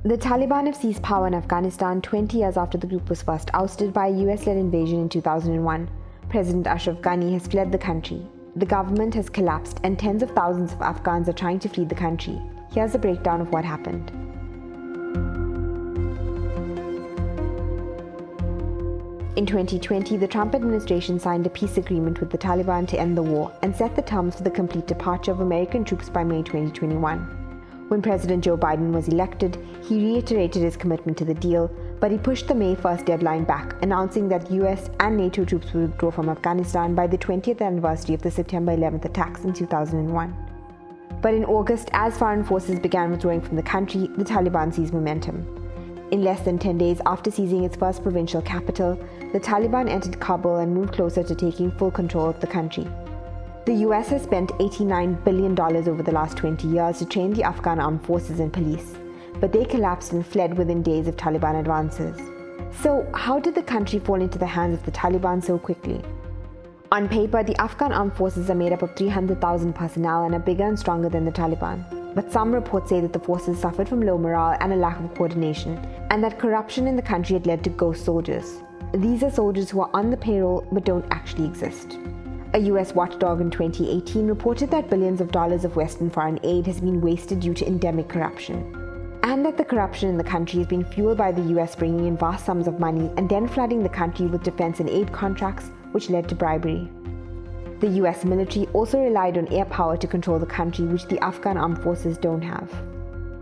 The Taliban have seized power in Afghanistan 20 years after the group was first ousted by a US-led invasion in 2001. President Ashraf Ghani has fled the country. The government has collapsed and tens of thousands of Afghans are trying to flee the country. Here's a breakdown of what happened. In 2020, the Trump administration signed a peace agreement with the Taliban to end the war and set the terms for the complete departure of American troops by May 2021. When President Joe Biden was elected, he reiterated his commitment to the deal, but he pushed the May 1st deadline back, announcing that US and NATO troops would withdraw from Afghanistan by the 20th anniversary of the September 11th attacks in 2001. But in August, as foreign forces began withdrawing from the country, the Taliban seized momentum. In less than 10 days after seizing its first provincial capital, the Taliban entered Kabul and moved closer to taking full control of the country. The US has spent $89 billion over the last 20 years to train the Afghan armed forces and police, but they collapsed and fled within days of Taliban advances. So, how did the country fall into the hands of the Taliban so quickly? On paper, the Afghan armed forces are made up of 300,000 personnel and are bigger and stronger than the Taliban. But some reports say that the forces suffered from low morale and a lack of coordination, and that corruption in the country had led to ghost soldiers. These are soldiers who are on the payroll but don't actually exist. A US watchdog in 2018 reported that billions of dollars of Western foreign aid has been wasted due to endemic corruption, and that the corruption in the country has been fueled by the US bringing in vast sums of money and then flooding the country with defense and aid contracts, which led to bribery. The US military also relied on air power to control the country, which the Afghan armed forces don't have.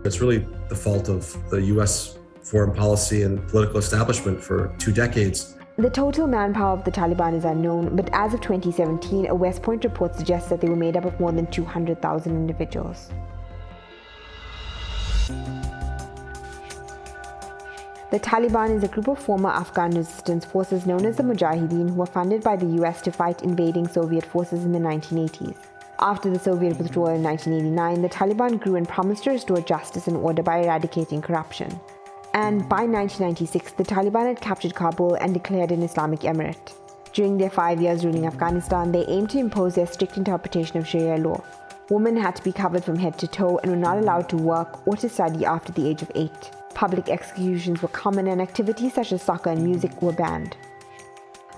It's really the fault of the US foreign policy and political establishment for 2 decades. The total manpower of the Taliban is unknown, but as of 2017, a West Point report suggests that they were made up of more than 200,000 individuals. The Taliban is a group of former Afghan resistance forces known as the Mujahideen who were funded by the US to fight invading Soviet forces in the 1980s. After the Soviet withdrawal in 1989, the Taliban grew and promised to restore justice and order by eradicating corruption. And by 1996, the Taliban had captured Kabul and declared an Islamic emirate. During their 5 years ruling Afghanistan, they aimed to impose their strict interpretation of Sharia law. Women had to be covered from head to toe and were not allowed to work or to study after the age of 8. Public executions were common and activities such as soccer and music were banned.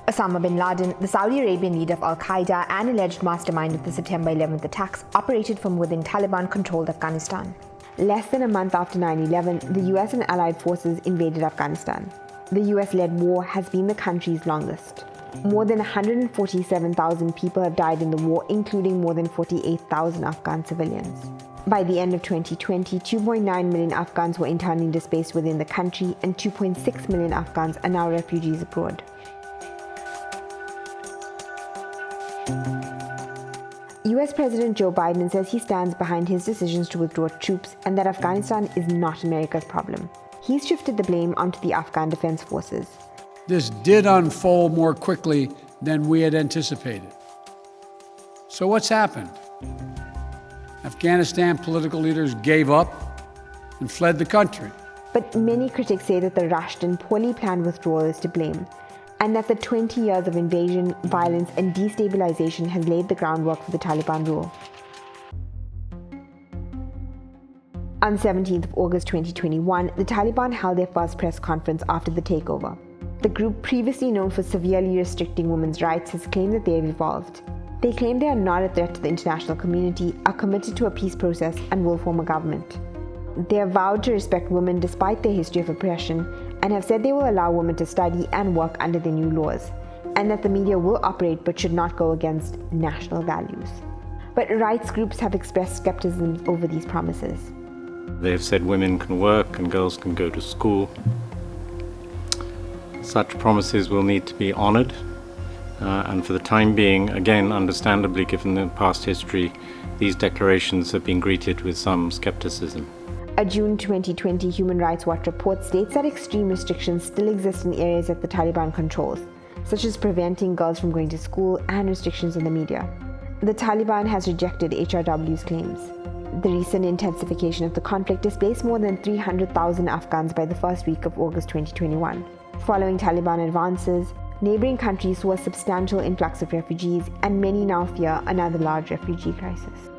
Osama bin Laden, the Saudi Arabian leader of Al-Qaeda and alleged mastermind of the September 11th attacks, operated from within Taliban-controlled Afghanistan. Less than a month after 9/11, the US and allied forces invaded Afghanistan. The US-led war has been the country's longest. More than 147,000 people have died in the war, including more than 48,000 Afghan civilians. By the end of 2020, 2.9 million Afghans were internally displaced within the country, and 2.6 million Afghans are now refugees abroad. US President Joe Biden says he stands behind his decisions to withdraw troops and that Afghanistan is not America's problem. He's shifted the blame onto the Afghan Defense Forces. This did unfold more quickly than we had anticipated. So what's happened? Afghanistan political leaders gave up and fled the country. But many critics say that the rushed and poorly planned withdrawal is to blame, and that the 20 years of invasion, violence, and destabilization has laid the groundwork for the Taliban rule. On 17th of August 2021, the Taliban held their first press conference after the takeover. The group, previously known for severely restricting women's rights, has claimed that they have evolved. They claim they are not a threat to the international community, are committed to a peace process, and will form a government. They have vowed to respect women despite their history of oppression, and have said they will allow women to study and work under the new laws, and that the media will operate but should not go against national values. But rights groups have expressed skepticism over these promises. They have said women can work and girls can go to school. Such promises will need to be honored, and for the time being, again, understandably given the past history, these declarations have been greeted with some skepticism. A June 2020 Human Rights Watch report states that extreme restrictions still exist in areas that the Taliban controls, such as preventing girls from going to school and restrictions on the media. The Taliban has rejected HRW's claims. The recent intensification of the conflict displaced more than 300,000 Afghans by the first week of August 2021. Following Taliban advances, neighboring countries saw a substantial influx of refugees, and many now fear another large refugee crisis.